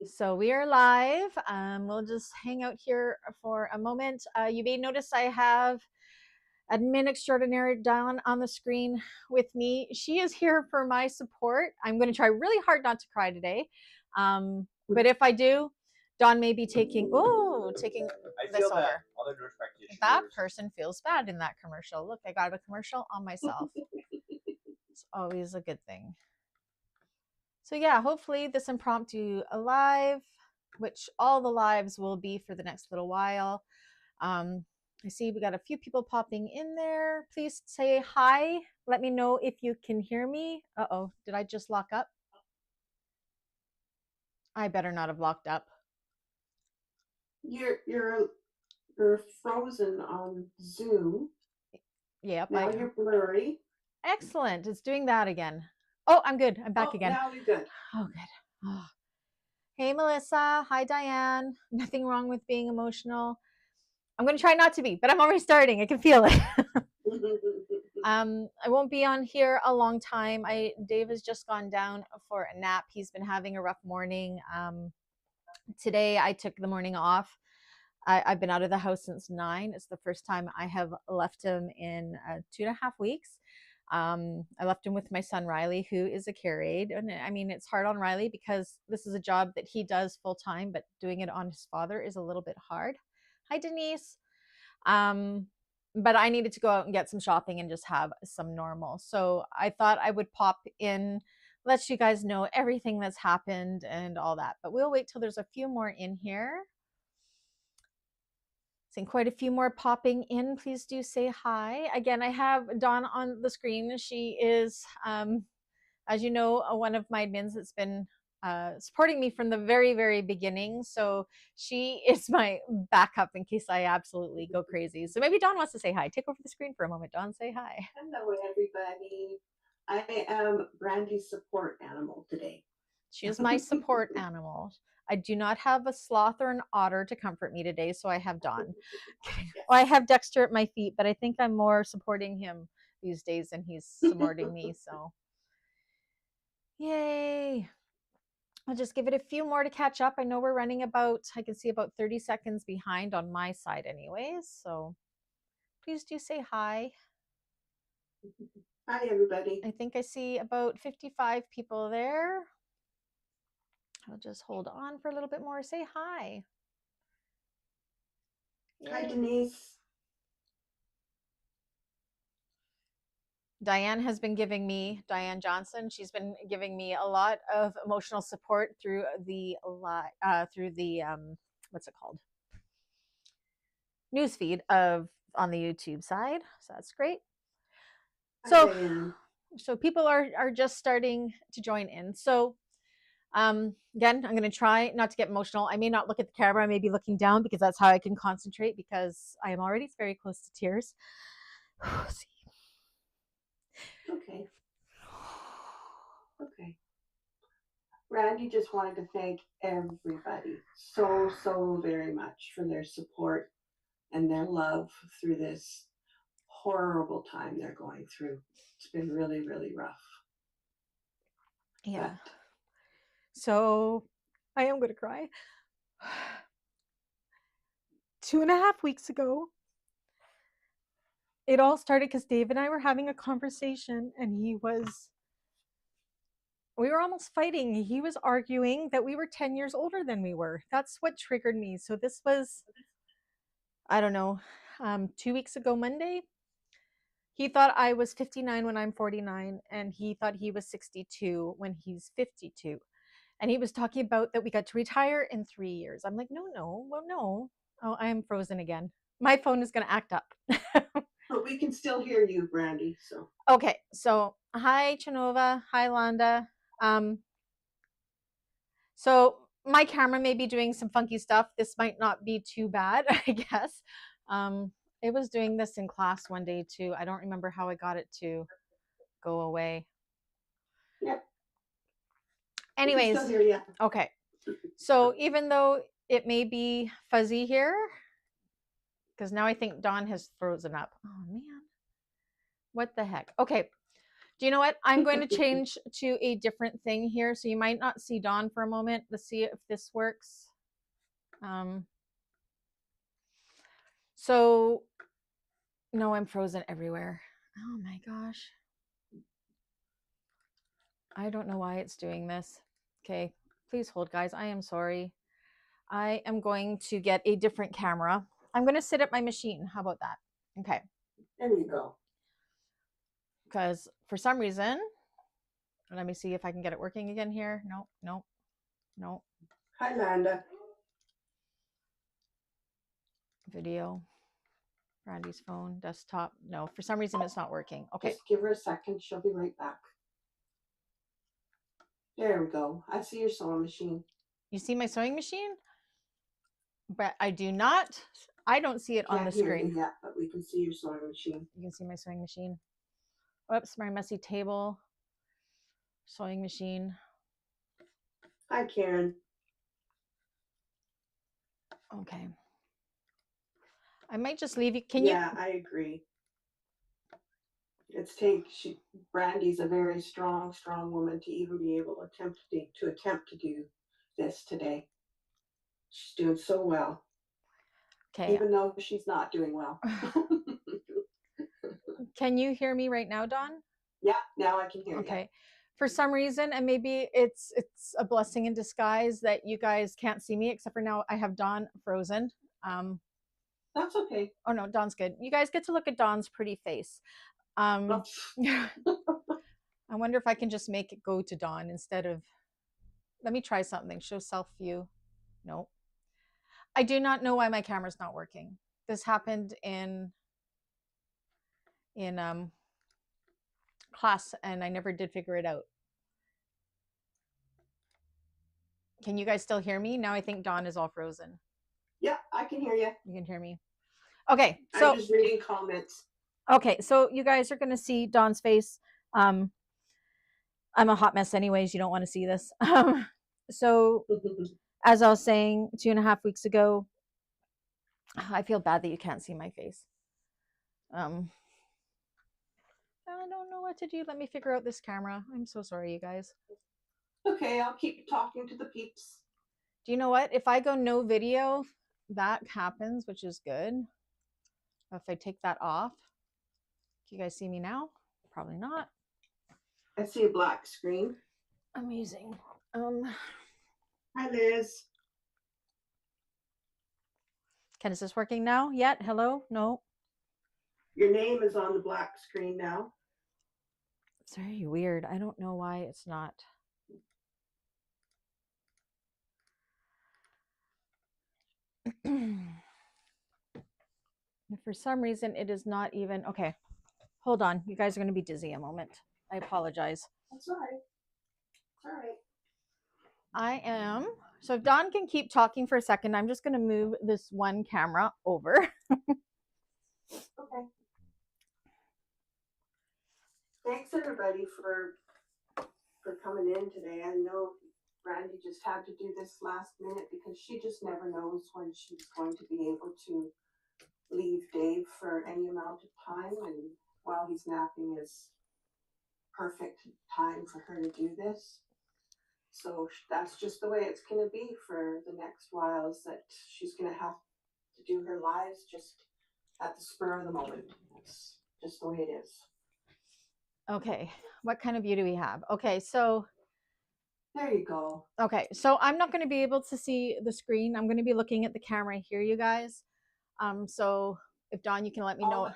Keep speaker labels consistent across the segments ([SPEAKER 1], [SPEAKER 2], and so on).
[SPEAKER 1] So we are live. We'll just hang out here for a moment. You may notice I have admin extraordinaire Dawn on the screen with me. She is here for my support. I'm going to try really hard not to cry today. But if I do, Dawn may be taking this over. That person feels bad in that commercial. Look, I got a commercial on myself. It's always a good thing. So yeah, hopefully this impromptu live, which all the lives will be for the next little while. I see we got a few people popping in there. Please say hi. Let me know if you can hear me. Uh-oh, did I just lock up? I better not have locked up.
[SPEAKER 2] You're frozen on Zoom.
[SPEAKER 1] Yep.
[SPEAKER 2] Now you're blurry.
[SPEAKER 1] Excellent. It's doing that again. Oh, I'm good. I'm back again.
[SPEAKER 2] Now you're good.
[SPEAKER 1] Oh, good. Oh. Hey, Melissa. Hi, Diane. Nothing wrong with being emotional. I'm going to try not to be, but I'm already starting. I can feel it. I won't be on here a long time. Dave has just gone down for a nap. He's been having a rough morning. Today I took the morning off. I've been out of the house since 9. It's the first time I have left him in 2.5 weeks. I left him with my son Riley, who is a care aide. And I mean, it's hard on Riley because this is a job that he does full time, but doing it on his father is a little bit hard. Hi, Denise. But I needed to go out and get some shopping and just have some normal. So I thought I would pop in, let you guys know everything that's happened and all that. But we'll wait till there's a few more in here. Seeing quite a few more popping in. Please do say hi. Again, I have Dawn on the screen. She is, as you know, one of my admins that's been supporting me from the very, very beginning. So she is my backup in case I absolutely go crazy. So maybe Dawn wants to say hi. Take over the screen for a moment. Dawn, say hi.
[SPEAKER 2] Hello, everybody. I am Brandy's support animal today.
[SPEAKER 1] She is my support animal. I do not have a sloth or an otter to comfort me today, so I have Dawn.
[SPEAKER 2] Yes.
[SPEAKER 1] Well, I have Dexter at my feet, but I think I'm more supporting him these days than he's supporting me. So, yay. I'll just give it a few more to catch up. I know we're running I can see about 30 seconds behind on my side anyways. So please do say hi.
[SPEAKER 2] Hi, everybody.
[SPEAKER 1] I think I see about 55 people there. I'll just hold on for a little bit more. Say hi.
[SPEAKER 2] Hi, Denise.
[SPEAKER 1] Diane has been giving me, Diane Johnson, she's been giving me a lot of emotional support through the what's it called? Newsfeed on the YouTube side. So that's great. So people are just starting to join in. So again, I'm going to try not to get emotional. I may not look at the camera. I may be looking down because that's how I can concentrate because I am already very close to tears.
[SPEAKER 2] Okay. Randy just wanted to thank everybody so very much for their support and their love through this horrible time they're going through. It's been really, really rough.
[SPEAKER 1] Yeah. So I am going to cry. 2.5 weeks ago, it all started because Dave and I were having a conversation and we were almost fighting. He was arguing that we were 10 years older than we were. That's what triggered me. So this was, I don't know, 2 weeks ago Monday. He thought I was 59 when I'm 49, and he thought he was 62 when he's 52. And he was talking about that we got to retire in 3 years. I'm like, no. Well, no. Oh, I am frozen again. My phone is going to act up.
[SPEAKER 2] But we can still hear you, Brandy. So
[SPEAKER 1] okay. So hi, Chinova. Hi, Londa. So my camera may be doing some funky stuff. This might not be too bad, I guess. It was doing this in class one day too. I don't remember how I got it to go away.
[SPEAKER 2] Yep.
[SPEAKER 1] Anyways,
[SPEAKER 2] still hear you.
[SPEAKER 1] Okay. So even though it may be fuzzy here, because now I think Dawn has frozen up. Oh man, what the heck? Okay. Do you know what? I'm going to change to a different thing here. So you might not see Dawn for a moment. Let's see if this works. So, no, I'm frozen everywhere. Oh my gosh. I don't know why it's doing this. Okay, please hold, guys. I am sorry. I am going to get a different camera. I'm going to sit at my machine. How about that? Okay.
[SPEAKER 2] There you go.
[SPEAKER 1] Because for some reason, let me see if I can get it working again here. No, no, no.
[SPEAKER 2] Hi, Landa.
[SPEAKER 1] Video. Randy's phone, desktop. No, for some reason it's not working. Okay.
[SPEAKER 2] Just give her a second. She'll be right back. There we go. I see your sewing machine.
[SPEAKER 1] You see my sewing machine? But I do not. I don't see it on the
[SPEAKER 2] Can't hear
[SPEAKER 1] screen.
[SPEAKER 2] you yet, but we can see your sewing machine.
[SPEAKER 1] You can see my sewing machine. Oops, my messy table. Sewing machine.
[SPEAKER 2] Hi, Karen.
[SPEAKER 1] Okay. I might just leave you. Can
[SPEAKER 2] Yeah, I agree. Brandy's a very strong woman to even be able to attempt to do this today. She's doing so well,
[SPEAKER 1] Okay.
[SPEAKER 2] even though she's not doing well.
[SPEAKER 1] Can you hear me right now, Dawn?
[SPEAKER 2] Yeah, now I can hear you.
[SPEAKER 1] Okay. For some reason, and maybe it's a blessing in disguise that you guys can't see me, except for now I have Dawn frozen.
[SPEAKER 2] That's okay.
[SPEAKER 1] Oh no, Dawn's good. You guys get to look at Dawn's pretty face. I wonder if I can just make it go to Dawn instead of. Let me try something. Show self view. No. I do not know why my camera's not working. This happened in class, and I never did figure it out. Can you guys still hear me? Now I think Dawn is all frozen.
[SPEAKER 2] Yeah, I can hear you.
[SPEAKER 1] You can hear me. Okay, so
[SPEAKER 2] I'm just reading comments.
[SPEAKER 1] Okay, so you guys are going to see Dawn's face. I'm a hot mess anyways. You don't want to see this. So as I was saying 2.5 weeks ago, I feel bad that you can't see my face. I don't know what to do. Let me figure out this camera. I'm so sorry, you guys.
[SPEAKER 2] Okay, I'll keep talking to the peeps.
[SPEAKER 1] Do you know what? If I go no video, that happens, which is good. If I take that off, do you guys see me now? Probably not.
[SPEAKER 2] I see a black screen.
[SPEAKER 1] Amazing.
[SPEAKER 2] Hi, Liz.
[SPEAKER 1] Is this working now yet? Hello? No.
[SPEAKER 2] Your name is on the black screen now.
[SPEAKER 1] It's very weird. I don't know why it's not. For some reason, it is not even. Okay, hold on. You guys are going to be dizzy a moment. I apologize.
[SPEAKER 2] That's all right. All right.
[SPEAKER 1] I am. So if Dawn can keep talking for a second, I'm just going to move this one camera over.
[SPEAKER 2] Okay. Thanks everybody for coming in today. I know Brandy just had to do this last minute because she just never knows when she's going to be able to leave Dave for any amount of time, and while he's napping is perfect time for her to do this. So that's just the way it's going to be for the next while, is that she's going to have to do her lives just at the spur of the moment. That's just the way it is.
[SPEAKER 1] Okay, what kind of view do we have? Okay, so
[SPEAKER 2] there you go.
[SPEAKER 1] Okay, so I'm not going to be able to see the screen. I'm going to be looking at the camera here, you guys. So if Dawn, you can let me know.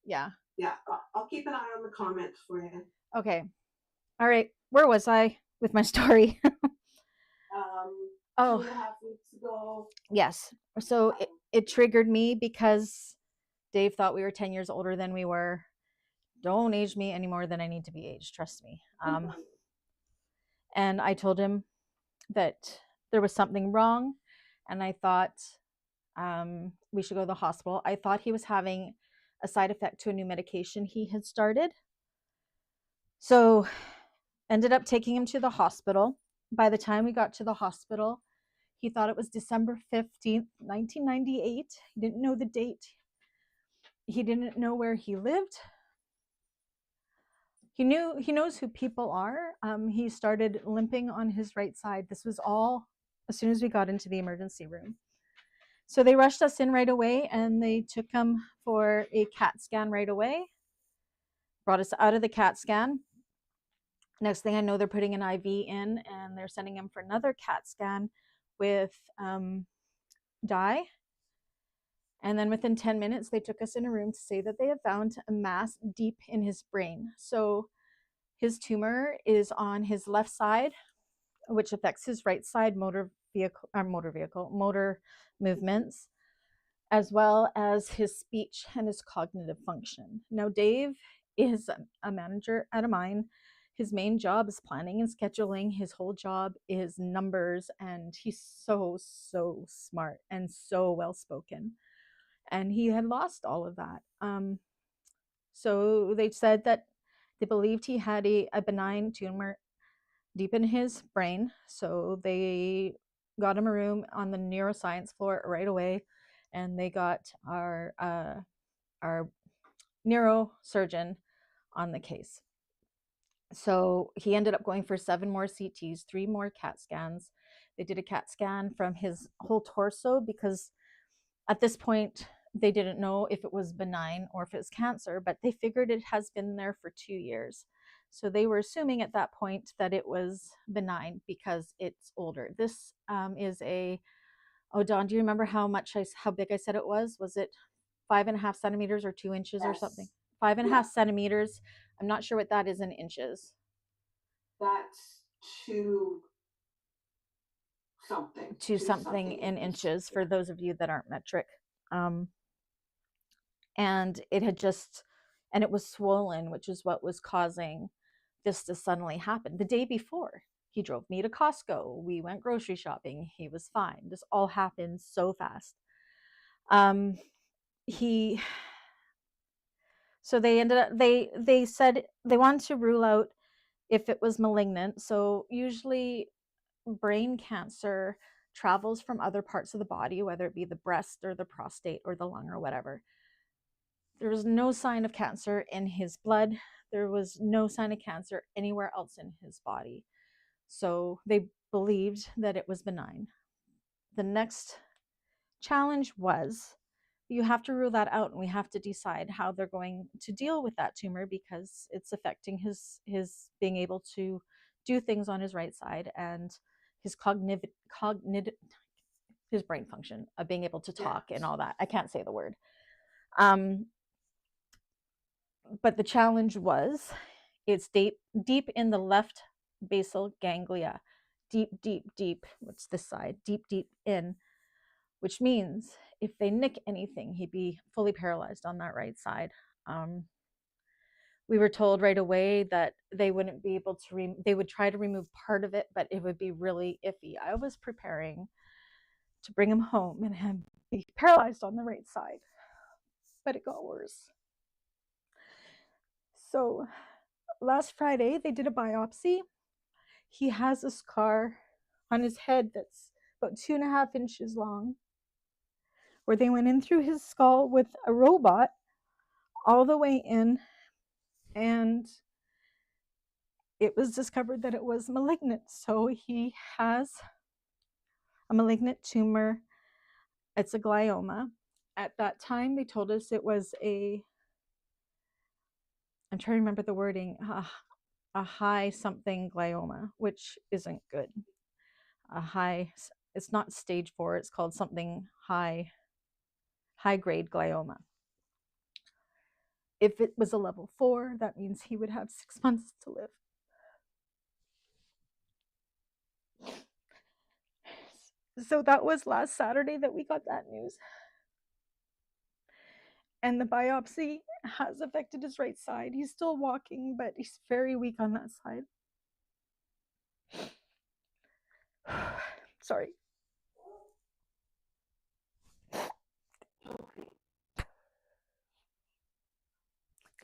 [SPEAKER 1] Yeah.
[SPEAKER 2] Yeah, I'll keep an eye on the comments for you.
[SPEAKER 1] Okay. All right. Where was I with my story?
[SPEAKER 2] 2.5 weeks ago.
[SPEAKER 1] Yes. So it triggered me because Dave thought we were 10 years older than we were. Don't age me any more than I need to be aged. Trust me. And I told him that there was something wrong, and I thought we should go to the hospital. I thought he was having a side effect to a new medication he had started. So ended up taking him to the hospital. By the time we got to the hospital, he thought it was December 15th, 1998. He didn't know the date. He didn't know where he lived. He knows who people are. He started limping on his right side. This was all as soon as we got into the emergency room. So they rushed us in right away, and they took him for a CAT scan right away. Brought us out of the CAT scan. Next thing I know, they're putting an IV in, and they're sending him for another CAT scan with dye. And then within 10 minutes, they took us in a room to say that they have found a mass deep in his brain. So his tumor is on his left side, which affects his right side motor movements, as well as his speech and his cognitive function. Now, Dave is a manager at a mine. His main job is planning and scheduling. His whole job is numbers, and he's so smart and so well spoken. And he had lost all of that. So they said that they believed he had a benign tumor deep in his brain. So they got him a room on the neuroscience floor right away, and they got our neurosurgeon on the case. So he ended up going for 7 more CTs, 3 more CAT scans. They did a CAT scan from his whole torso because at this point they didn't know if it was benign or if it was cancer, but they figured it has been there for 2 years. So they were assuming at that point that it was benign because it's older. This is a, oh, Dawn, do you remember how big I said it was? Was it 5.5 centimeters or 2 inches or something?
[SPEAKER 2] Yes.
[SPEAKER 1] 5.5 centimeters. I'm not sure what that is in inches.
[SPEAKER 2] That's two something.
[SPEAKER 1] To
[SPEAKER 2] Two
[SPEAKER 1] something
[SPEAKER 2] something
[SPEAKER 1] in
[SPEAKER 2] inches.
[SPEAKER 1] inches
[SPEAKER 2] Yeah.
[SPEAKER 1] for those of you that aren't metric. And it had just, and it was swollen, which is what was causing this to suddenly happen. The day before, he drove me to Costco. We went grocery shopping. He was fine. This all happened so fast. He, so they ended up, they said they wanted to rule out if it was malignant. So usually brain cancer travels from other parts of the body, whether it be the breast or the prostate or the lung or whatever. There was no sign of cancer in his blood. There was no sign of cancer anywhere else in his body. So they believed that it was benign. The next challenge was you have to rule that out, and we have to decide how they're going to deal with that tumor because it's affecting his being able to do things on his right side and his cognitive his brain function of being able to talk and all that. I can't say the word. But the challenge was it's deep in the left basal ganglia, deep. What's this side? Deep in, which means if they nick anything, he'd be fully paralyzed on that right side. We were told right away that they wouldn't be able to, they would try to remove part of it, but it would be really iffy. I was preparing to bring him home and him be paralyzed on the right side, but it got worse. So last Friday, they did a biopsy. He has a scar on his head that's about 2.5 inches long, where they went in through his skull with a robot all the way in, and it was discovered that it was malignant. So he has a malignant tumor. It's a glioma. At that time, they told us it was I'm trying to remember the wording, a high something glioma, which isn't good. It's not stage 4, it's called something high grade glioma. If it was a level 4, that means he would have 6 months to live. So that was last Saturday that we got that news. And the biopsy has affected his right side. He's still walking, but he's very weak on that side. Sorry.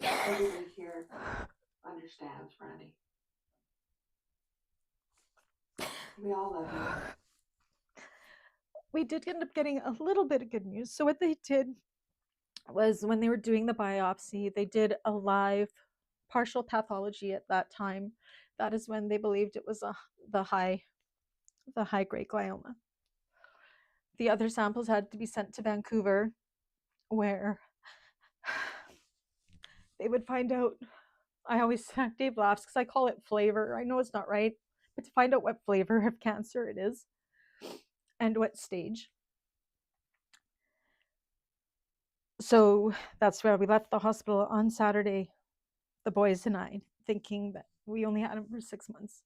[SPEAKER 2] Everybody here understands, Randy. We all love you.
[SPEAKER 1] We did end up getting a little bit of good news. So what they did was when they were doing the biopsy, they did a live partial pathology at that time. That is when they believed it was the high grade glioma. The other samples had to be sent to Vancouver, where they would find out. I always Dave laughs because I call it flavor. I know it's not right, but to find out what flavor of cancer it is and what stage. So that's where we left the hospital on Saturday, the boys and I, thinking that we only had him for 6 months.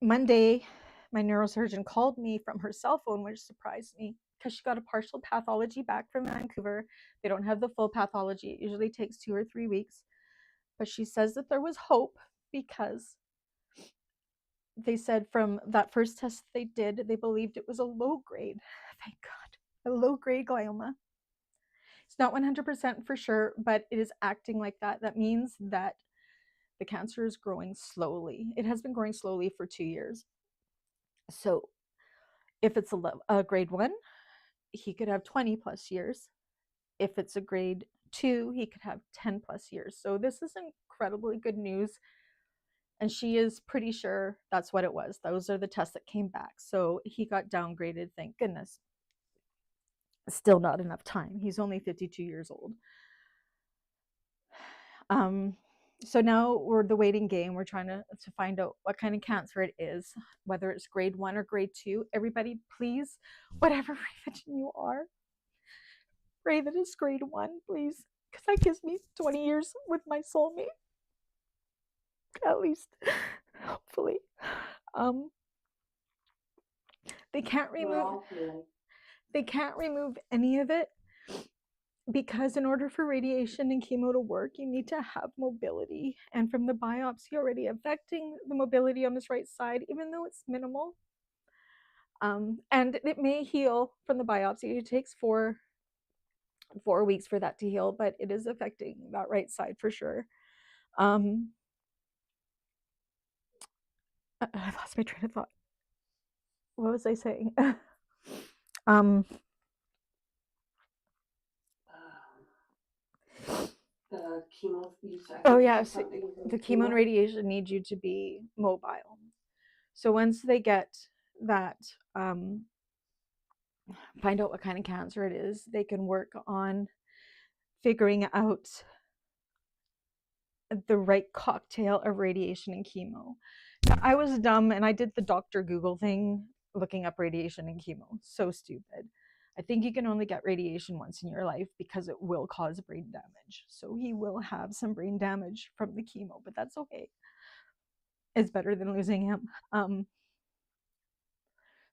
[SPEAKER 1] Monday, my neurosurgeon called me from her cell phone, which surprised me because she got a partial pathology back from Vancouver. They don't have the full pathology. It usually takes 2 or 3 weeks. But she says that there was hope because they said from that first test they did, they believed it was a low grade. Thank God. A low grade glioma. It's not 100% for sure, but it is acting like that. That means that the cancer is growing slowly. It has been growing slowly for 2 years. So if it's a grade 1, he could have 20 plus years. If it's a grade 2, he could have 10 plus years. So this is incredibly good news. And she is pretty sure that's what it was. Those are the tests that came back. So he got downgraded, thank goodness. Still not enough time. He's only 52 years old. So now we're the waiting game. We're trying to find out what kind of cancer it is, whether it's grade 1 or grade 2. Everybody, please, whatever religion you are, pray that it's grade 1, please, because that gives me 20 years with my soulmate, at least, hopefully. They can't remove any of it because in order for radiation and chemo to work, you need to have mobility. And from the biopsy already affecting the mobility on this right side, even though it's minimal, and it may heal from the biopsy. It takes 4 weeks for that to heal, but it is affecting that right side for sure. I lost my train of thought. What was I saying?
[SPEAKER 2] The chemo.
[SPEAKER 1] Oh yeah, so the chemo and radiation need you to be mobile. So once they get that, find out what kind of cancer it is, they can work on figuring out the right cocktail of radiation and chemo. Now, I was dumb and I did the Dr. Google thing, looking up radiation and chemo. So stupid. I think you can only get radiation once in your life because it will cause brain damage. So he will have some brain damage from the chemo, but that's okay. It's better than losing him.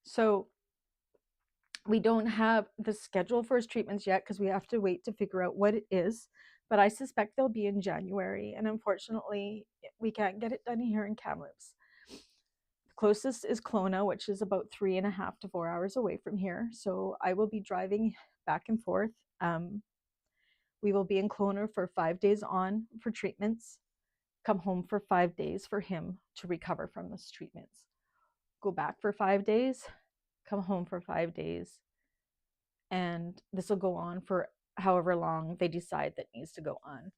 [SPEAKER 1] So we don't have the schedule for his treatments yet because we have to wait to figure out what it is. But I suspect they'll be in January. And unfortunately, we can't get it done here in Kamloops. The closest is Kelowna, which is about 3.5 to 4 hours away from here. So I will be driving back and forth. We will be in Kelowna for 5 days on for treatments, come home for 5 days for him to recover from those treatments, go back for 5 days, come home for 5 days, and this will go on for however long they decide that needs to go on.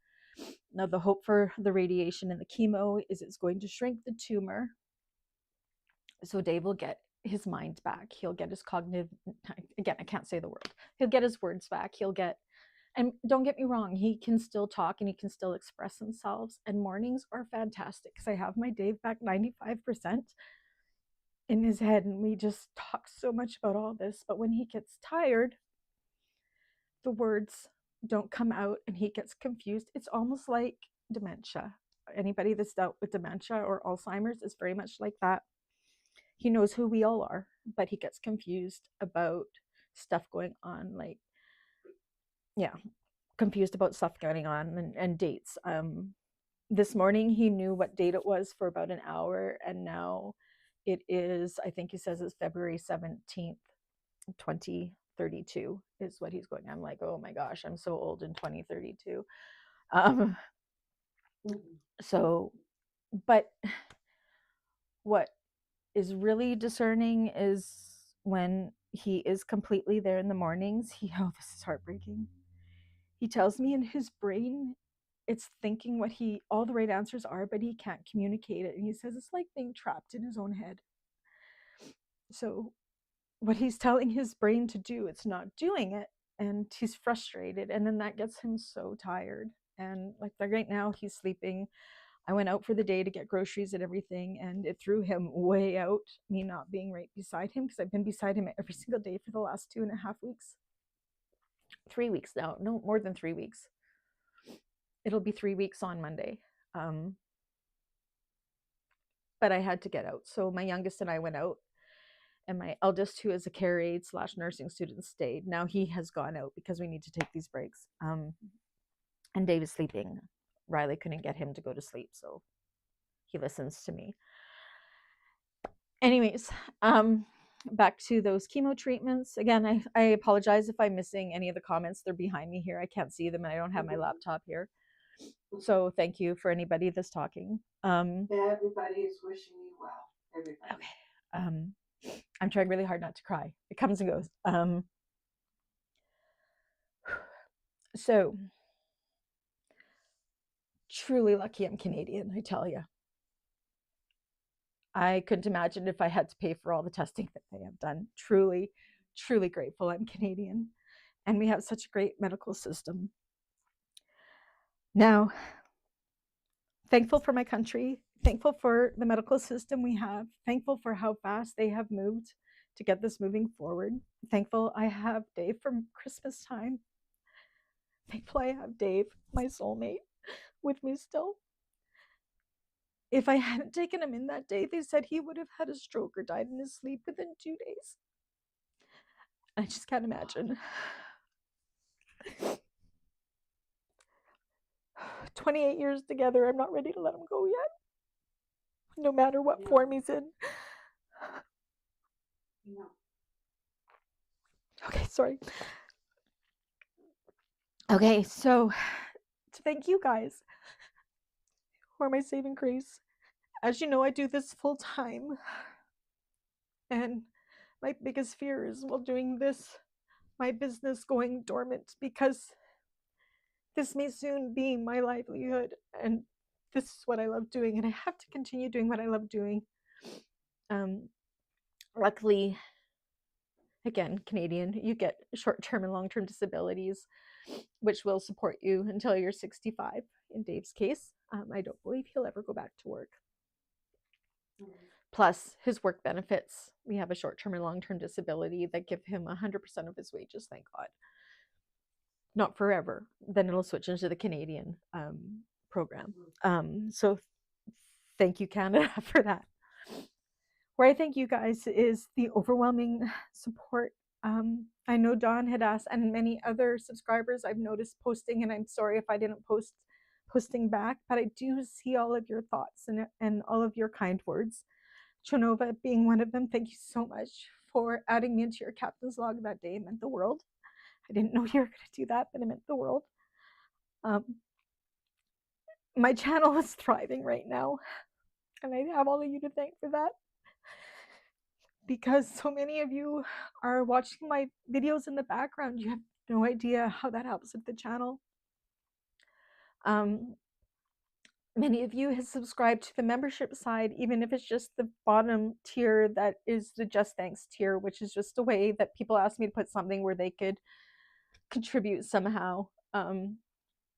[SPEAKER 1] Now, the hope for the radiation and the chemo is it's going to shrink the tumor, so Dave will get his mind back. He'll get his cognitive, again, I can't say the word. He'll get his words back. He'll get, and don't get me wrong, he can still talk and he can still express himself. And mornings are fantastic because I have my Dave back 95% in his head, and we just talk so much about all this. But when he gets tired, the words don't come out and he gets confused. It's almost like dementia. Anybody that's dealt with dementia or Alzheimer's is very much like that. He knows who we all are, but he gets confused about stuff going on, like, yeah, confused about stuff going on and dates. This morning he knew what date it was for about an hour, and now it is, I think he says it's February 17th, 2032 is what he's going. I'm like, oh my gosh, I'm so old in 2032. So, but what is really discerning is when he is completely there in the mornings. Oh, this is heartbreaking. He tells me in his brain it's thinking what he all the right answers are, but he can't communicate it. And he says it's like being trapped in his own head. So what he's telling his brain to do, it's not doing it, and he's frustrated, and then that gets him so tired. And like right now he's sleeping. I went out for the day to get groceries and everything, and it threw him way out, me not being right beside him, because I've been beside him every single day for the last 2.5 weeks. 3 weeks now, no, more than 3 weeks. It'll be 3 weeks on Monday. But I had to get out. So my youngest and I went out, and my eldest, who is a care aide / nursing student, stayed. Now he has gone out because we need to take these breaks. And Dave is sleeping. Riley couldn't get him to go to sleep, so he listens to me. Anyways, back to those chemo treatments. Again, I apologize if I'm missing any of the comments. They're behind me here. I can't see them, and I don't have my laptop here. So thank you for anybody that's talking.
[SPEAKER 2] Everybody is wishing you well. Everybody.
[SPEAKER 1] Okay. I'm trying really hard not to cry. It comes and goes. So truly lucky I'm Canadian, I tell you. I couldn't imagine if I had to pay for all the testing that they have done. Truly, truly grateful I'm Canadian. And we have such a great medical system. Now, thankful for my country, thankful for the medical system we have, thankful for how fast they have moved to get this moving forward. Thankful I have Dave from Christmas time. Thankful I have Dave, my soulmate, with me still. If I hadn't taken him in that day, they said he would have had a stroke or died in his sleep within 2 days. I just can't imagine. 28 years together, I'm not ready to let him go yet. No matter what form he's in.
[SPEAKER 2] No.
[SPEAKER 1] Okay, sorry. Okay, so to thank you guys for my saving grace. As you know, I do this full time. And my biggest fear is while doing this, my business going dormant, because this may soon be my livelihood, and this is what I love doing, and I have to continue doing what I love doing. Luckily, again, Canadian, you get short-term and long-term disabilities, which will support you until you're 65. In Dave's case, I don't believe he'll ever go back to work. Plus his work benefits. We have a short-term and long-term disability that give him 100% of his wages, thank God. Not forever. Then it'll switch into the Canadian program. So thank you, Canada, for that. Where I thank you guys is the overwhelming support. I know Dawn had asked, and many other subscribers I've noticed posting, and I'm sorry if I didn't posting back, but I do see all of your thoughts and all of your kind words. Chonova being one of them. Thank you so much for adding me into your captain's log that day. It meant the world. I didn't know you were going to do that, but it meant the world. My channel is thriving right now, and I have all of you to thank for that, because so many of you are watching my videos in the background. You have no idea how that helps with the channel. Many of you have subscribed to the membership side, even if it's just the bottom tier that is the just thanks tier, which is just a way that people ask me to put something where they could contribute somehow. And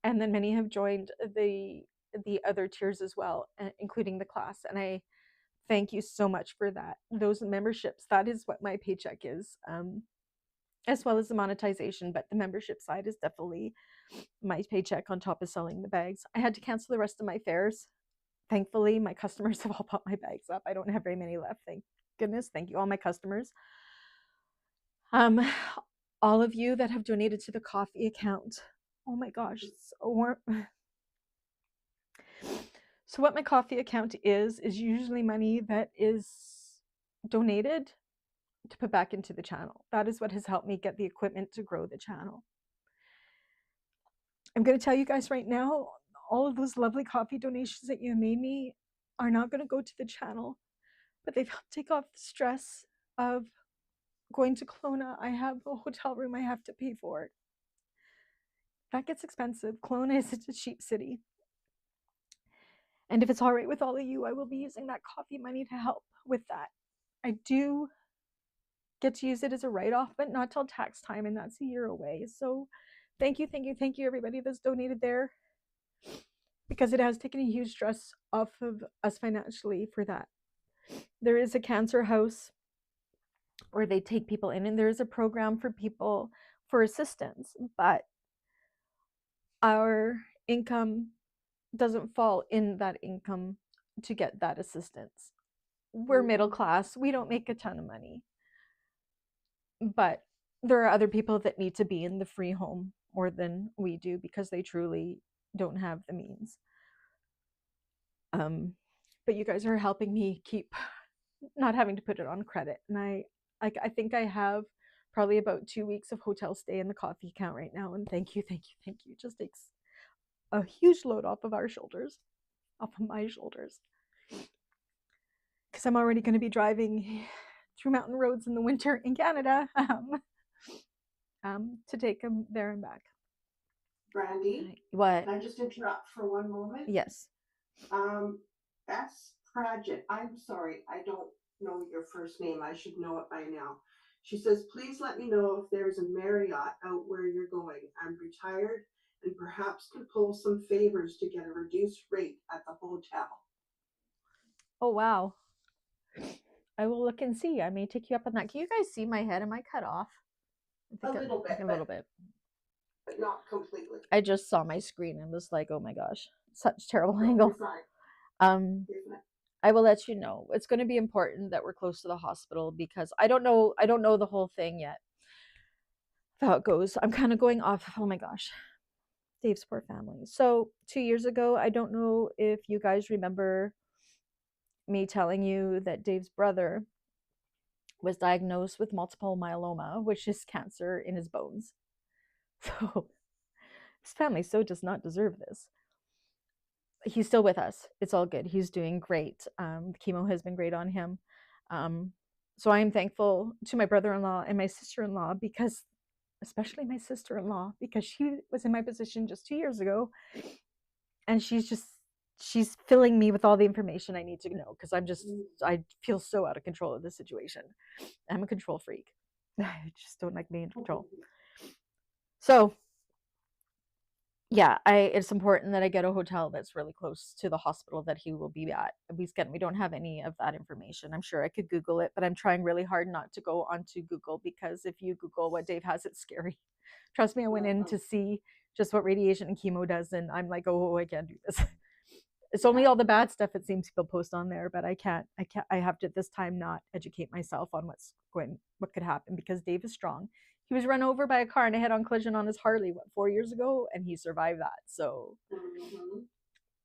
[SPEAKER 1] then many have joined the other tiers as well, including the class. And I thank you so much for that. Those memberships, that is what my paycheck is, as well as the monetization. But the membership side is definitely my paycheck on top of selling the bags. I had to cancel the rest of my fares. Thankfully, my customers have all bought my bags up. I don't have very many left, thank goodness. Thank you, all my customers. All of you that have donated to the coffee account. Oh my gosh, it's so warm. So what my coffee account is usually money that is donated to put back into the channel. That is what has helped me get the equipment to grow the channel. I'm going to tell you guys right now, all of those lovely coffee donations that you made me are not going to go to the channel, but they've helped take off the stress of going to Kelowna. I have a hotel room I have to pay for. That gets expensive. Kelowna is a cheap city. And if it's all right with all of you, I will be using that coffee money to help with that. I do get to use it as a write-off, but not till tax time, and that's a year away. So thank you, everybody that's donated there, because it has taken a huge stress off of us financially for that. There is a cancer house where they take people in, and there is a program for people for assistance, but our income doesn't fall in that income to get that assistance. We're middle class. We don't make a ton of money. But there are other people that need to be in the free home more than we do because they truly don't have the means. But you guys are helping me keep not having to put it on credit. And I think I have probably about 2 weeks of hotel stay in the coffee account right now. And thank you. It just takes a huge load off of our shoulders, off of my shoulders. Because I'm already going to be driving through mountain roads in the winter in Canada to take them there and back.
[SPEAKER 2] Brandy,
[SPEAKER 1] what?
[SPEAKER 2] Can I just interrupt for one moment?
[SPEAKER 1] Yes.
[SPEAKER 2] That's Pradget. I'm sorry, I don't know your first name. I should know it by now. She says, please let me know if there's a Marriott out where you're going. I'm retired and perhaps could pull some favors to get a reduced rate at the hotel.
[SPEAKER 1] Oh, wow. I will look and see. I may take you up on that. Can you guys see my head? Am I cut off?
[SPEAKER 2] A little bit. But not completely.
[SPEAKER 1] I just saw my screen and was like, oh my gosh, such terrible angle. I will let you know. It's going to be important that we're close to the hospital because I don't know the whole thing yet. How it goes. I'm kind of going off. Oh my gosh. Dave's poor family. So 2 years ago, I don't know if you guys remember me telling you that Dave's brother was diagnosed with multiple myeloma, which is cancer in his bones. So his family so does not deserve this. He's still with us. It's all good. He's doing great. The chemo has been great on him. So I am thankful to my brother-in-law and my sister-in-law, because especially my sister-in-law, because she was in my position just 2 years ago, and she's filling me with all the information I need to know, because I feel so out of control of the situation. I'm a control freak. I just don't like being in control. So yeah, it's important that I get a hotel that's really close to the hospital that he will be at. We don't have any of that information. I'm sure I could Google it, but I'm trying really hard not to go onto Google, because if you Google what Dave has, it's scary. Trust me, I went in to see just what radiation and chemo does, and I'm like, oh, I can't do this. It's only all the bad stuff it seems people post on there, but I have to this time not educate myself on what could happen, because Dave is strong. He was run over by a car in a head-on collision on his Harley 4 years ago, and he survived that. So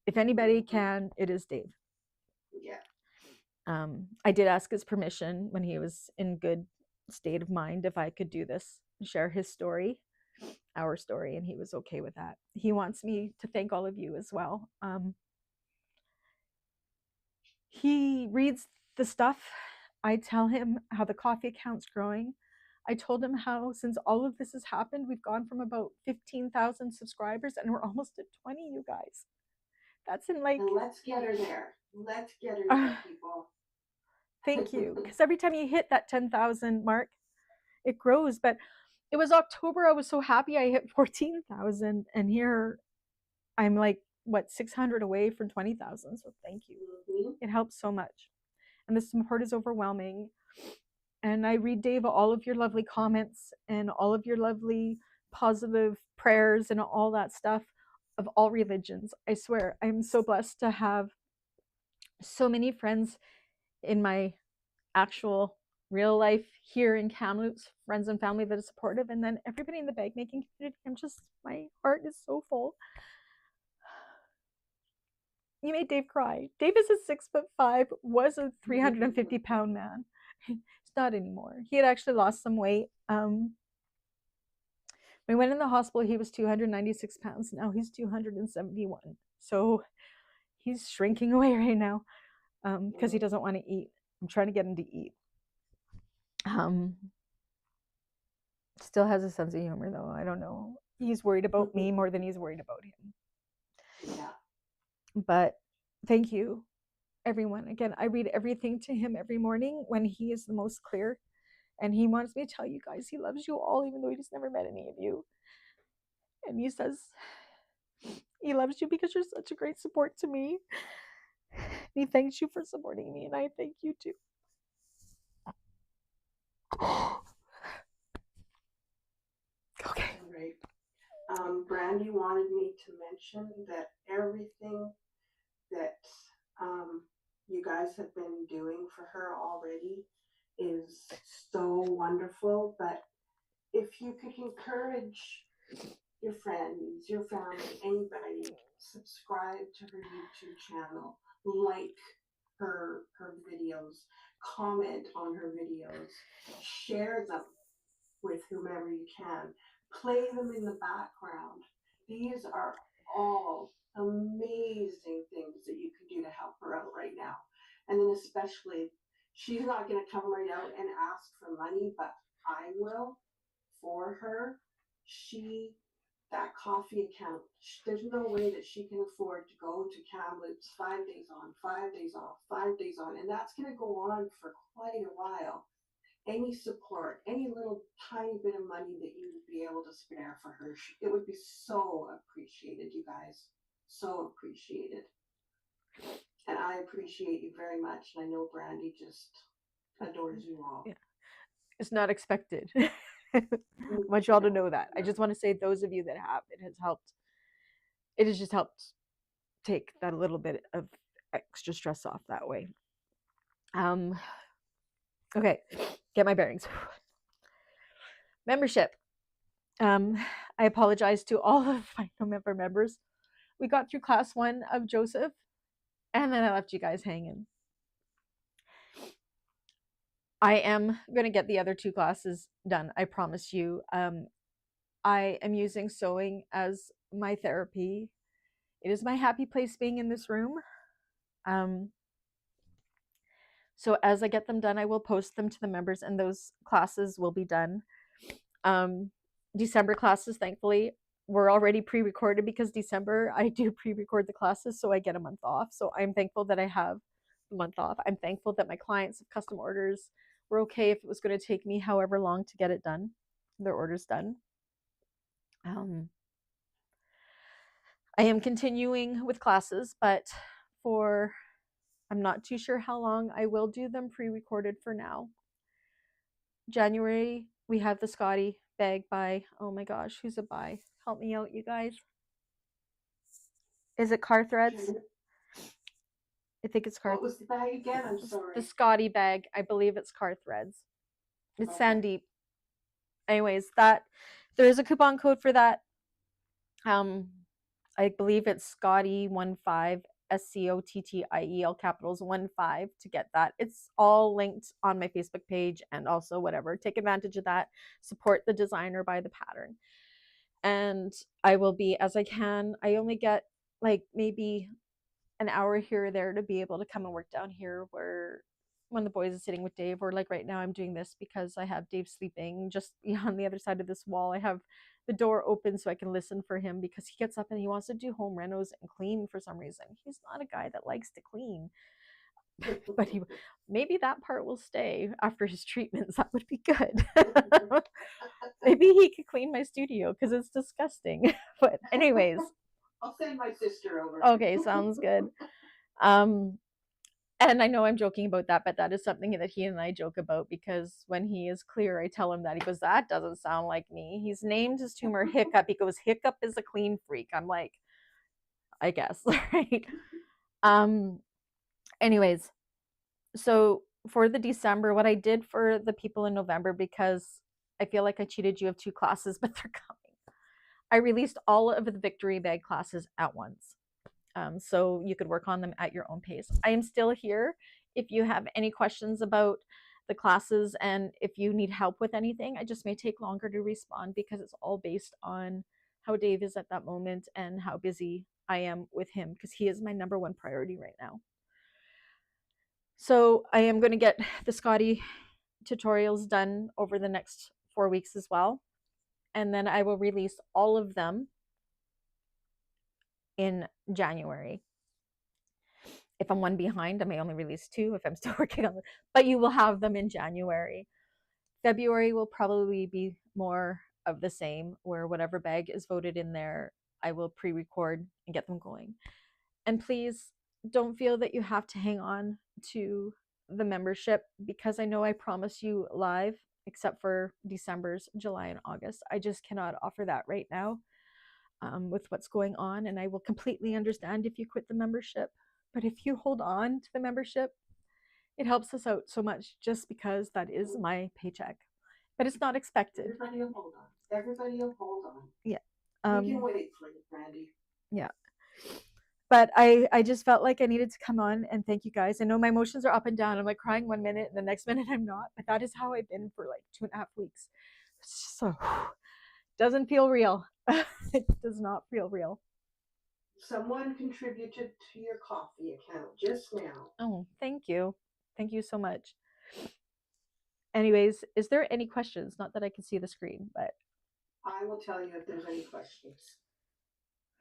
[SPEAKER 1] if anybody can, it is Dave.
[SPEAKER 2] Yeah.
[SPEAKER 1] I did ask his permission when he was in good state of mind if I could do this, share his story, our story, and he was okay with that. He wants me to thank all of you as well. He reads the stuff. I tell him how the coffee account's growing. I told him how since all of this has happened, we've gone from about 15,000 subscribers and we're almost at 20, you guys. That's in like...
[SPEAKER 2] And let's get her there. Let's get her there, people.
[SPEAKER 1] Thank you. Because every time you hit that 10,000 mark, it grows. But it was October. I was so happy I hit 14,000. And here I'm like, 600 away from 20,000. So thank you. It helps so much. And the support is overwhelming. And I read, Dave, all of your lovely comments and all of your lovely positive prayers and all that stuff of all religions. I swear, I'm so blessed to have so many friends in my actual real life here in Kamloops, friends and family that are supportive, and then everybody in the bag making community. My heart is so full. You made Dave cry. Dave is a 6'5", was a 350-pound man. He's not anymore. He had actually lost some weight. We went in the hospital, he was 296 pounds. Now he's 271. So he's shrinking away right now because he doesn't want to eat. I'm trying to get him to eat. Still has a sense of humor, though. I don't know. He's worried about me more than he's worried about him.
[SPEAKER 2] Yeah.
[SPEAKER 1] But thank you, everyone. Again, I read everything to him every morning when he is the most clear. And he wants me to tell you guys he loves you all, even though he's never met any of you. And he says he loves you because you're such a great support to me. He thanks you for supporting me, and I thank you too. Okay.
[SPEAKER 2] All right. Brandy wanted me to mention that everything that you guys have been doing for her already is so wonderful. But if you could encourage your friends, your family, anybody, subscribe to her YouTube channel, like her videos, comment on her videos, share them with whomever you can, play them in the background. These are all amazing things that you can do to help her out right now. And then especially, she's not going to come right out and ask for money, but I will for her. She that coffee account, there's no way that she can afford to go to Kamloops 5 days on, 5 days off, 5 days on, and that's going to go on for quite a while. Any support, any little tiny bit of money that you would be able to spare for her, it would be so appreciated, you guys. So appreciated. And I appreciate you very much. And I know Brandy just adores you all.
[SPEAKER 1] Yeah. It's not expected. I want y'all to know that.
[SPEAKER 2] No.
[SPEAKER 1] I just want to say, those of you that have, it has helped. It has just helped take that little bit of extra stress off that way. Okay, get my bearings. Membership. I apologize to all of my November members. We got through class 1 of Joseph, and then I left you guys hanging. I am going to get the other 2 classes done, I promise you. I am using sewing as my therapy. It is my happy place being in this room. So as I get them done, I will post them to the members, and those classes will be done. December classes, thankfully, were already pre-recorded, because December I do pre-record the classes, so I get a month off. So I'm thankful that I have a month off. I'm thankful that my clients have custom orders. We're okay if it was going to take me however long to get it done, their orders done. I am continuing with classes, but I'm not too sure how long. I will do them pre-recorded for now. January, we have the Scotty bag by, oh my gosh, who's a buy? Help me out, you guys. Is it Car Threads? I think it's Car.
[SPEAKER 2] What was the bag again? I'm sorry.
[SPEAKER 1] The Scotty bag. I believe it's Car Threads. It's okay. Sandeep. Anyways, that there is a coupon code for that. I believe it's Scotty15, SCOTTIE, all capitals 15 to get that. It's all linked on my Facebook page, and also whatever. Take advantage of that. Support the designer, buy the pattern. And I will be, as I can, I only get like maybe an hour here or there to be able to come and work down here, where when the boys are sitting with Dave, or like right now I'm doing this because I have Dave sleeping just on the other side of this wall. I have the door open so I can listen for him, because he gets up and he wants to do home renos and clean for some reason. He's not a guy that likes to clean. But maybe that part will stay after his treatments. That would be good. Maybe he could clean my studio, because it's disgusting. But anyways,
[SPEAKER 2] I'll send my sister over.
[SPEAKER 1] Okay, sounds good. And I know I'm joking about that, but that is something that he and I joke about, because when he is clear, I tell him that. He goes, that doesn't sound like me. He's named his tumor Hiccup. He goes, Hiccup is a clean freak. I'm like, I guess, right? Anyways, so for the December, what I did for the people in November, because I feel like I cheated you of 2 classes, but they're coming. I released all of the Victory Bag classes at once. So you could work on them at your own pace. I am still here if you have any questions about the classes, and if you need help with anything. I just may take longer to respond, because it's all based on how Dave is at that moment and how busy I am with him, because he is my number 1 priority right now. So I am going to get the Scotty tutorials done over the next 4 weeks as well. and then I will release all of them in January. If I'm one behind, I may only release 2 if I'm still working on it, but you will have them in January. February will probably be more of the same, where whatever bag is voted in there, I will pre-record and get them going. And please don't feel that you have to hang on to the membership, because I know I promise you live, except for December's, July, and August. I just cannot offer that right now with what's going on. And I will completely understand if you quit the membership. But if you hold on to the membership, it helps us out so much, just because that is my paycheck. But it's not expected.
[SPEAKER 2] Everybody will hold on. Everybody will hold on.
[SPEAKER 1] Yeah.
[SPEAKER 2] We can wait for you, Brandy.
[SPEAKER 1] Yeah. But I just felt like I needed to come on and thank you guys. I know my emotions are up and down. I'm like crying one minute and the next minute I'm not. But that is how I've been for like 2.5 weeks. So doesn't feel real. It does not feel real.
[SPEAKER 2] Someone contributed to your coffee account just now.
[SPEAKER 1] Oh, thank you. Thank you so much. Anyways, is there any questions? Not that I can see the screen, but
[SPEAKER 2] I will tell you if there's any questions.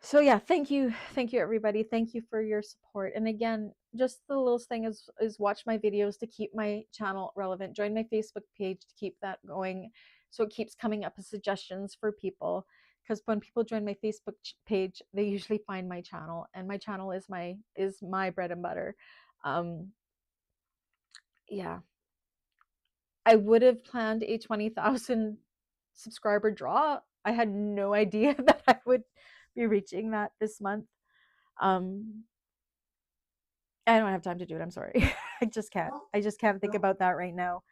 [SPEAKER 1] so yeah, thank you everybody. Thank you for your support. And again, just the little thing is watch my videos to keep my channel relevant. Join my Facebook page to keep that going, so it keeps coming up as suggestions for people. Because when people join my Facebook page, they usually find my channel, and my channel is my bread and butter. Yeah, I would have planned a 20,000 subscriber draw. I had no idea that I would be reaching that this month. I don't have time to do it. I'm sorry. I just can't. I just can't think about that right now.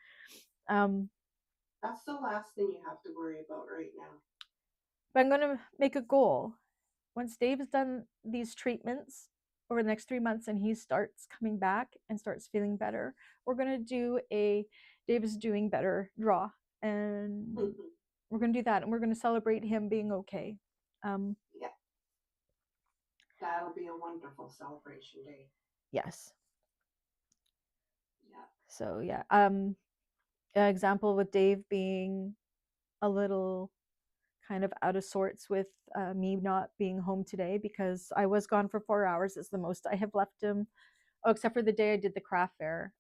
[SPEAKER 2] That's the last thing you have to worry about right now.
[SPEAKER 1] But I'm going to make a goal. Once Dave's done these treatments over the next 3 months and he starts coming back and starts feeling better, we're going to do a Dave is doing better draw. And we're going to do that. And we're going to celebrate him being okay.
[SPEAKER 2] Yeah. That'll be a wonderful celebration day.
[SPEAKER 1] Yes.
[SPEAKER 2] Yeah.
[SPEAKER 1] So yeah. Example with Dave being a little kind of out of sorts with me not being home today, because I was gone for 4 hours. It's the most I have left him. Oh, except for the day I did the craft fair.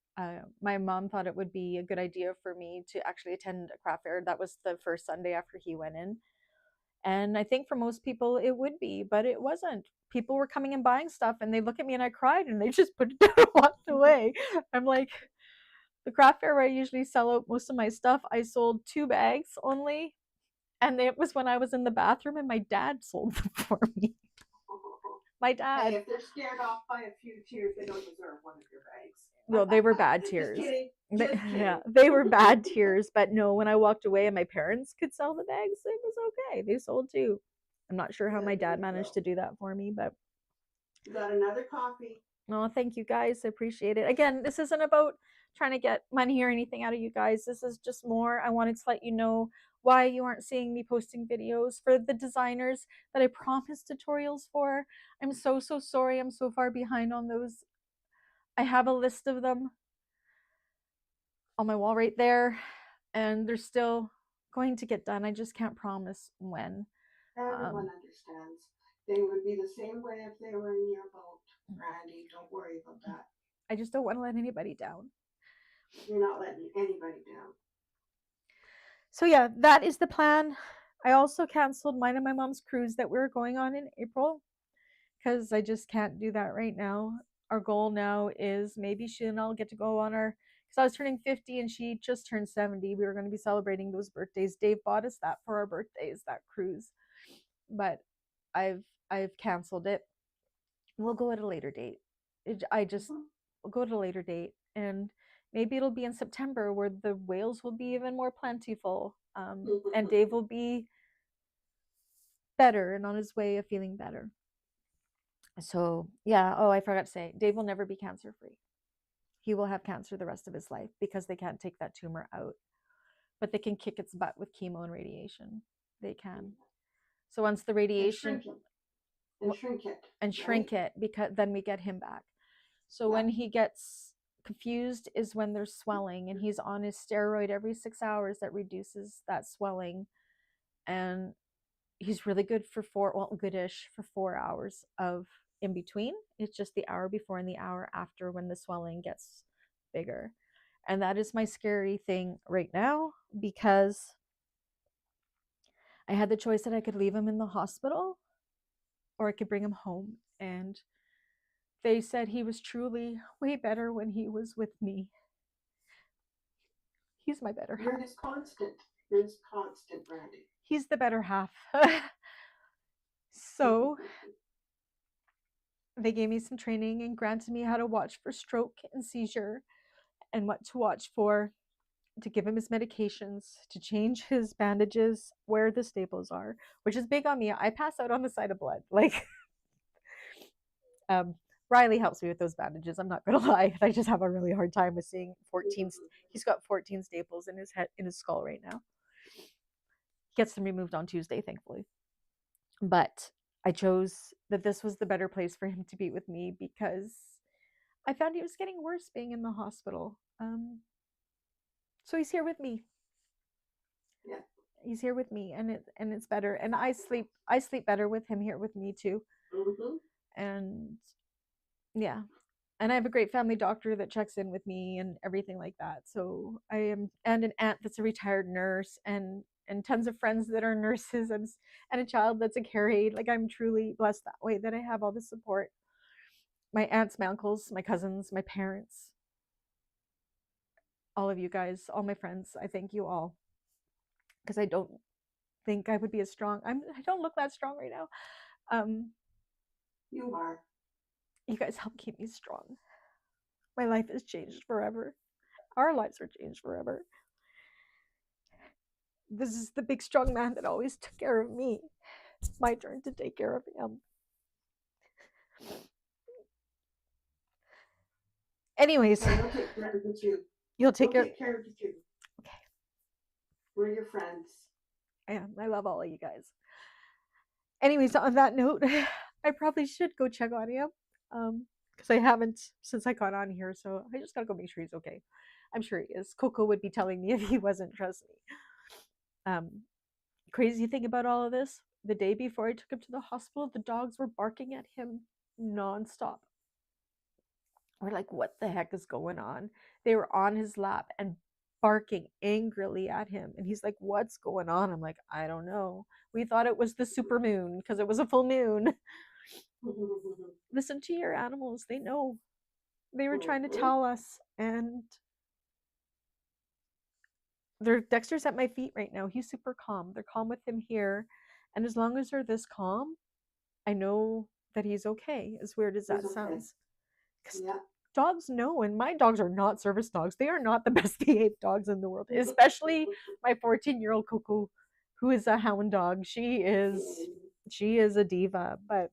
[SPEAKER 1] My mom thought it would be a good idea for me to actually attend a craft fair. That was the first Sunday after he went in. And I think for most people it would be, but it wasn't. People were coming and buying stuff, and they look at me and I cried, and they just put it down and walked away. I'm like, the craft fair where I usually sell out most of my stuff, I sold 2 bags only. And it was when I was in the bathroom, and my dad sold them for me. My dad.
[SPEAKER 2] Hey, if they're scared off by a few tears, they don't deserve one of your bags.
[SPEAKER 1] No, they were bad tears.
[SPEAKER 2] Just kidding. Just kidding.
[SPEAKER 1] Yeah, they were bad tears. But no, when I walked away and my parents could sell the bags, it was okay. They sold too. I'm not sure how my dad managed to do that for me, but
[SPEAKER 2] you got another coffee.
[SPEAKER 1] Oh, thank you guys. I appreciate it. Again, this isn't about trying to get money or anything out of you guys. This is just more, I wanted to let you know why you aren't seeing me posting videos. For the designers that I promised tutorials for, I'm so sorry. I'm so far behind on those. I have a list of them on my wall right there, and they're still going to get done. I just can't promise when.
[SPEAKER 2] Everyone understands. They would be the same way if they were in your boat, Randy. Don't worry about that.
[SPEAKER 1] I just don't want to let anybody down.
[SPEAKER 2] You're not letting anybody down.
[SPEAKER 1] So yeah, that is the plan. I also canceled mine and my mom's cruise that we were going on in April, because I just can't do that right now. Our goal now is maybe she and I'll get to go on our, because I was turning 50 and she just turned 70. We were going to be celebrating those birthdays. Dave bought us that for our birthdays, that cruise. But I've canceled it. We'll go at a later date. We'll go at a later date, and maybe it'll be in September, where the whales will be even more plentiful, and Dave will be better and on his way of feeling better. So yeah. Oh, I forgot to say, Dave will never be cancer free. He will have cancer the rest of his life, because they can't take that tumor out, but they can kick its butt with chemo and radiation. They can. So once the radiation and shrink it, because then we get him back. So when he gets confused is when there's swelling, and he's on his steroid every 6 hours that reduces that swelling. and he's really good for goodish for 4 hours of in between. It's just the hour before and the hour after when the swelling gets bigger. And that is my scary thing right now, because I had the choice that I could leave him in the hospital or I could bring him home. And they said he was truly way better when he was with me. He's my better
[SPEAKER 2] You're
[SPEAKER 1] half.
[SPEAKER 2] his constant. You're his constant, Randy.
[SPEAKER 1] He's the better half. So they gave me some training and granted me how to watch for stroke and seizure and what to watch for, to give him his medications, to change his bandages where the staples are, which is big on me. I pass out on the side of blood. Like, Riley helps me with those bandages. I'm not gonna lie. I just have a really hard time with seeing 14. He's got 14 staples in his head, in his skull right now. He gets them removed on Tuesday, thankfully. But I chose that this was the better place for him to be with me because I found he was getting worse being in the hospital. So he's here with me.
[SPEAKER 2] Yeah.
[SPEAKER 1] He's here with me, and it's better. And I sleep better with him here with me too.
[SPEAKER 2] Mm-hmm.
[SPEAKER 1] And yeah, and I have a great family doctor that checks in with me and everything like that. So I am, and an aunt that's a retired nurse, and tons of friends that are nurses, and a child that's a care aide. Like, I'm truly blessed that way, that I have all the support. My aunts, my uncles, my cousins, my parents, all of you guys, all my friends. I thank you all, because I don't think I would be as strong. I don't look that strong right now.
[SPEAKER 2] You are.
[SPEAKER 1] You guys help keep me strong. My life has changed forever. Our lives are changed forever. This is the big strong man that always took care of me. It's my turn to take care of him. Anyways,
[SPEAKER 2] And we'll take care of you too.
[SPEAKER 1] you'll take
[SPEAKER 2] We'll
[SPEAKER 1] care.
[SPEAKER 2] take care of you too.
[SPEAKER 1] Okay.
[SPEAKER 2] We're your friends.
[SPEAKER 1] I love all of you guys. Anyways, on that note, I probably should go check on him, because I haven't since I got on here. So I just gotta go make sure he's okay. I'm sure he is. Coco would be telling me if he wasn't. Trust me. Crazy thing about all of this: the day before I took him to the hospital, the dogs were barking at him nonstop. We're like, what the heck is going on? They were on his lap and barking angrily at him. And he's like, what's going on? I'm like, I don't know. We thought it was the super moon because it was a full moon. Listen to your animals. They know. They were trying to tell us. And Dexter's at my feet right now. He's super calm. They're calm with him here. And as long as they're this calm, I know that he's okay, as weird as that sounds.
[SPEAKER 2] Yeah.
[SPEAKER 1] Dogs know, and my dogs are not service dogs. They are not the best behaved dogs in the world, especially my 14-year-old Coco, who is a hound dog. She is a diva, but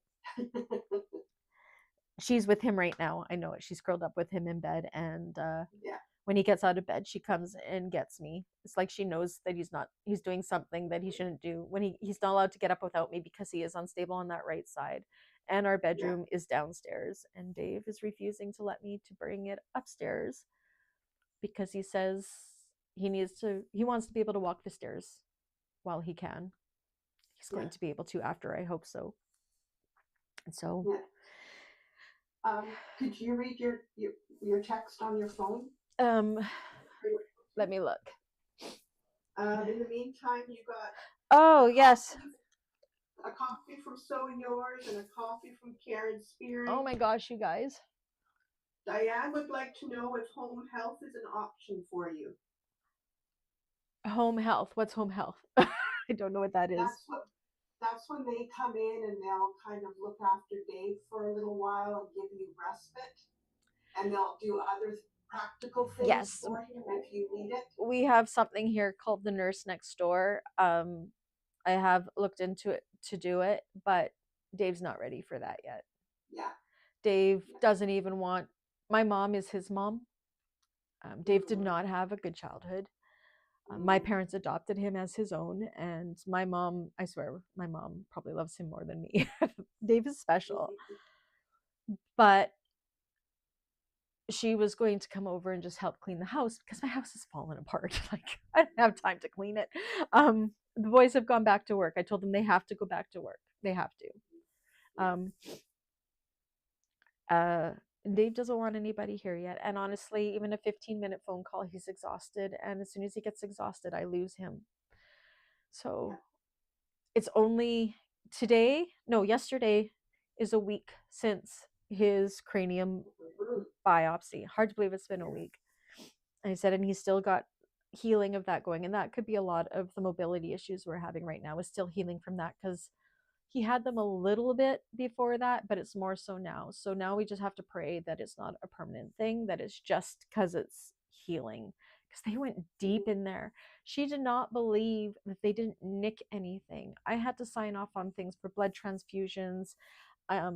[SPEAKER 1] she's with him right now. I know it. She's curled up with him in bed, and
[SPEAKER 2] Yeah.
[SPEAKER 1] when he gets out of bed, she comes and gets me. It's like she knows that he's doing something that he shouldn't do. When he's not allowed to get up without me because he is unstable on that right side. And our bedroom is downstairs, and Dave is refusing to let me to bring it upstairs because he says he wants to be able to walk the stairs while he can. He's going to be able to after, I hope so. And so
[SPEAKER 2] could you read your text on your phone?
[SPEAKER 1] Let me look.
[SPEAKER 2] In the meantime, you got
[SPEAKER 1] yes,
[SPEAKER 2] a coffee from So Yours and a coffee from Karen Spearing.
[SPEAKER 1] oh my gosh, you guys.
[SPEAKER 2] Diane would like to know if home health is an option for you.
[SPEAKER 1] Home health. What's home health? I don't know what that is.
[SPEAKER 2] That's when they come in and they'll kind of look after Dave for a little while and give you respite, and they'll do other practical things for him if you need it.
[SPEAKER 1] We have something here called the Nurse Next Door. I have looked into it to do it, but Dave's not ready for that yet.
[SPEAKER 2] Yeah.
[SPEAKER 1] Dave doesn't even want. My mom is his mom. Dave did not have a good childhood. My parents adopted him as his own, and my mom, I swear, my mom probably loves him more than me. Dave is special. But she was going to come over and just help clean the house because my house is falling apart. Like, I don't have time to clean it. The boys have gone back to work. I told them they have to go back to work. They have to. Um, uh, Dave doesn't want anybody here yet. And honestly, even a 15-minute phone call, he's exhausted. And as soon as he gets exhausted, I lose him. So it's only yesterday is a week since his cranium biopsy. Hard to believe it's been a week. And he said, and he's still got healing of that going. And that could be a lot of the mobility issues we're having right now, is still healing from that, because he had them a little bit before that, but it's more so now. So now we just have to pray that it's not a permanent thing, that it's just because it's healing. Because they went deep in there. She did not believe that they didn't nick anything. I had to sign off on things for blood transfusions. I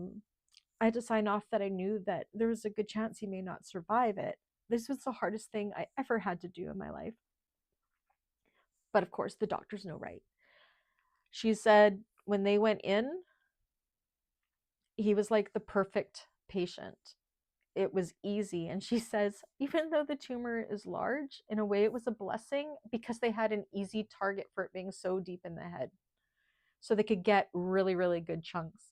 [SPEAKER 1] had to sign off that I knew that there was a good chance he may not survive it. This was the hardest thing I ever had to do in my life. But of course, the doctors know right. She said when they went in, he was like the perfect patient. It was easy. And she says, even though the tumor is large, in a way it was a blessing because they had an easy target for it being so deep in the head. So they could get really, really good chunks.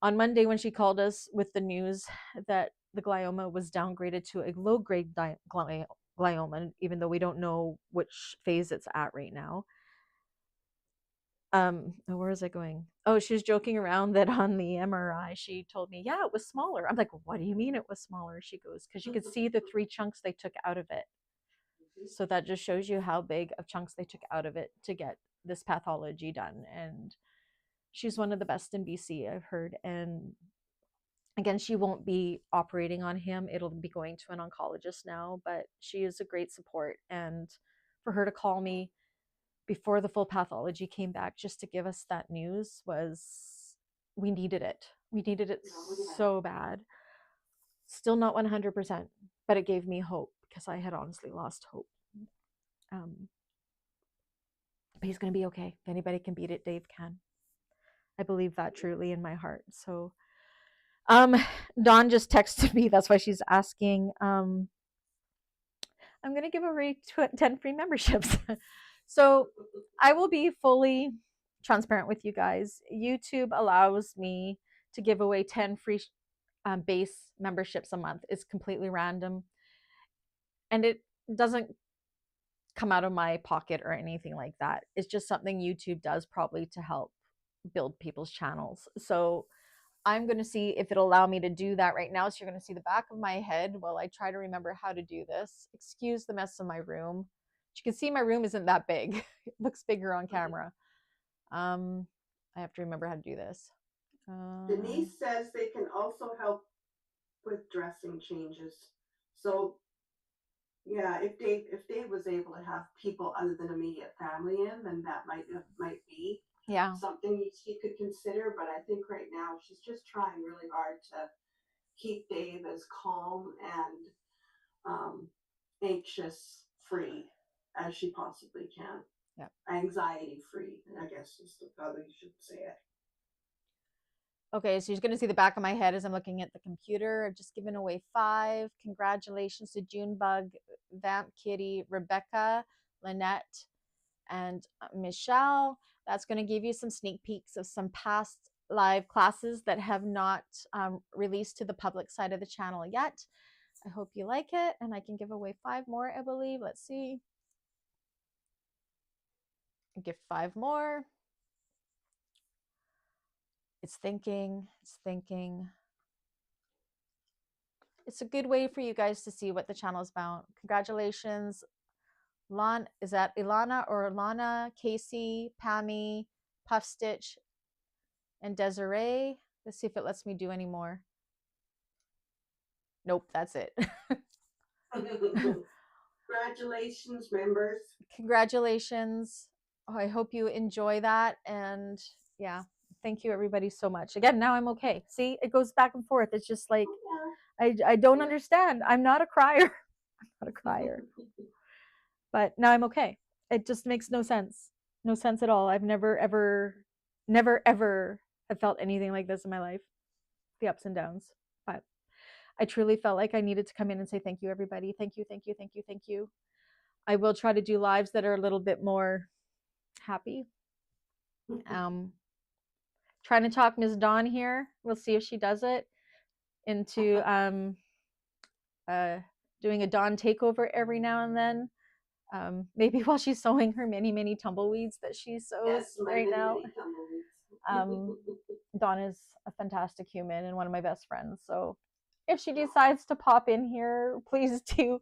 [SPEAKER 1] On Monday, when she called us with the news that the glioma was downgraded to a low grade glioma, even though we don't know which phase it's at right now. Where was I going? Oh, she was joking around that on the MRI, she told me, yeah, it was smaller. I'm like, what do you mean it was smaller? She goes, because you could see the 3 chunks they took out of it. So that just shows you how big of chunks they took out of it to get this pathology done. And she's one of the best in BC, I've heard. And again, she won't be operating on him. It'll be going to an oncologist now, but she is a great support. And for her to call me before the full pathology came back just to give us that news was, we needed it. We needed it so bad. Still not 100%, but it gave me hope because I had honestly lost hope. But he's going to be okay. If anybody can beat it, Dave can. I believe that truly in my heart. So Dawn just texted me. That's why she's asking. I'm going to give away 10 free memberships. So I will be fully transparent with you guys. YouTube allows me to give away 10 free base memberships a month. It's completely random. And it doesn't come out of my pocket or anything like that. It's just something YouTube does probably to help build people's channels. So I'm going to see if it'll allow me to do that right now. So you're going to see the back of my head while I try to remember how to do this. Excuse the mess of my room. You can see my room isn't that big. It looks bigger on camera. I have to remember how to do this.
[SPEAKER 2] Denise says they can also help with dressing changes. So yeah, if Dave was able to have people other than immediate family in, then that might be something he could consider. But I think right now she's just trying really hard to keep Dave as calm and anxious free as she possibly can.
[SPEAKER 1] Yeah.
[SPEAKER 2] Anxiety free, I guess is how you should say it.
[SPEAKER 1] Okay, so you're going to see the back of my head as I'm looking at the computer. I've just given away 5. Congratulations to Junebug, Vamp Kitty, Rebecca, Lynette, and Michelle. That's going to give you some sneak peeks of some past live classes that have not released to the public side of the channel yet. I hope you like it, and I can give away 5 more, I believe. Let's see. Give 5 more. It's thinking. It's thinking. It's a good way for you guys to see what the channel is about. Congratulations. Is that Ilana or Lana, Casey, Pammy, Puff Stitch, and Desiree? Let's see if it lets me do any more. Nope, that's it.
[SPEAKER 2] Congratulations, members.
[SPEAKER 1] Congratulations. Oh, I hope you enjoy that. And yeah, thank you everybody so much. Again, now I'm okay. See, it goes back and forth. It's just like, I don't understand. I'm not a crier. I'm not a crier. But now I'm okay. It just makes no sense. No sense at all. I've never, ever have felt anything like this in my life. The ups and downs. But I truly felt like I needed to come in and say thank you, everybody. Thank you, thank you, thank you, thank you. I will try to do lives that are a little bit more happy. Trying to talk Ms. Dawn here. We'll see if she does it into doing a Dawn takeover every now and then. Maybe while she's sewing her many tumbleweeds that she sews
[SPEAKER 2] Yes,
[SPEAKER 1] right now.
[SPEAKER 2] many tumbleweeds.
[SPEAKER 1] Dawn is a fantastic human and one of my best friends. So if she decides to pop in here, please do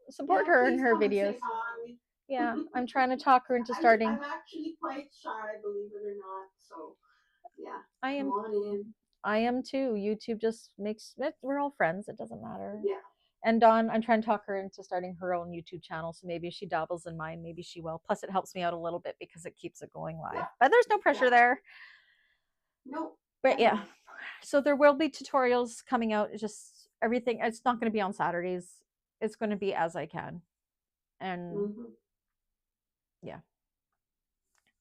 [SPEAKER 1] support her in her videos. Yeah, I'm trying to talk her into starting.
[SPEAKER 2] I'm actually quite shy, believe it or not. So yeah,
[SPEAKER 1] I
[SPEAKER 2] come
[SPEAKER 1] am.
[SPEAKER 2] on in.
[SPEAKER 1] I am too. YouTube just makes it. We're all friends. It doesn't matter.
[SPEAKER 2] Yeah.
[SPEAKER 1] And Dawn, I'm trying to talk her into starting her own YouTube channel. So maybe if she dabbles in mine, maybe she will. Plus, it helps me out a little bit because it keeps it going live. Yeah. But there's no pressure there.
[SPEAKER 2] Nope.
[SPEAKER 1] But yeah, so there will be tutorials coming out. It's just everything. It's not going to be on Saturdays. It's going to be as I can. And yeah.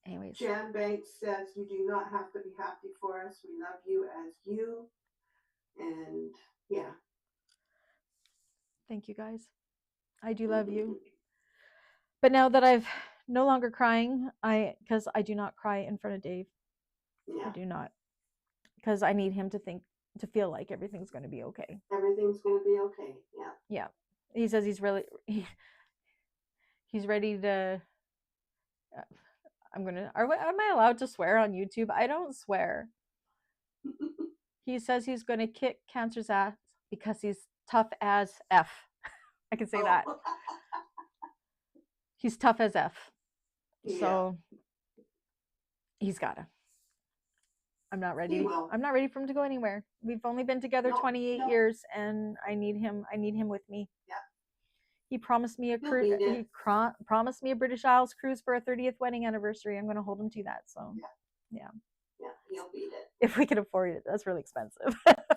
[SPEAKER 1] Anyways.
[SPEAKER 2] Jan Banks says, you do not have to be happy for us. We love you as you. And yeah.
[SPEAKER 1] Thank you guys. I do love you. But now that I've no longer crying, because I do not cry in front of Dave. Yeah. I do not. Because I need him to feel like everything's going to be okay.
[SPEAKER 2] Everything's going to be okay. Yeah.
[SPEAKER 1] Yeah. He says he's ready to. Am I allowed to swear on YouTube? I don't swear. He says he's going to kick cancer's ass because he's tough as F. I can say that. He's tough as F. Yeah. So he's gotta. I'm not ready. I'm not ready for him to go anywhere. We've only been together 28 years, and I need him with me. Yeah. He promised me a cruise. He promised me a British Isles cruise for a 30th wedding anniversary. I'm going to hold him to that. So, yeah.
[SPEAKER 2] Yeah, he'll beat it.
[SPEAKER 1] If we can afford it. That's really expensive.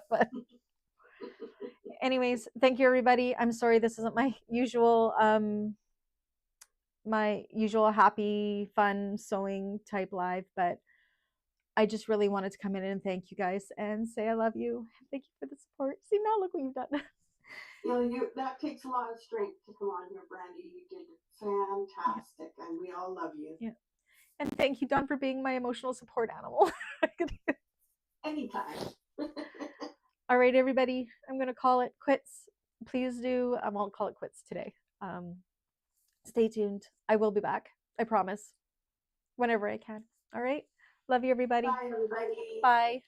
[SPEAKER 1] But anyways, thank you, everybody. I'm sorry this isn't my usual happy, fun sewing type live, but I just really wanted to come in and thank you guys and say I love you. Thank you for the support. See, now look what you've done.
[SPEAKER 2] That takes a lot of strength to come on here, Brandy. You did fantastic, and we all love you.
[SPEAKER 1] Yeah. And thank you, Dawn, for being my emotional support animal.
[SPEAKER 2] Anytime.
[SPEAKER 1] All right, everybody. I'm going to call it quits. Please do. I won't call it quits today. Stay tuned. I will be back. I promise. Whenever I can. All right. Love you, everybody.
[SPEAKER 2] Bye, everybody.
[SPEAKER 1] Bye.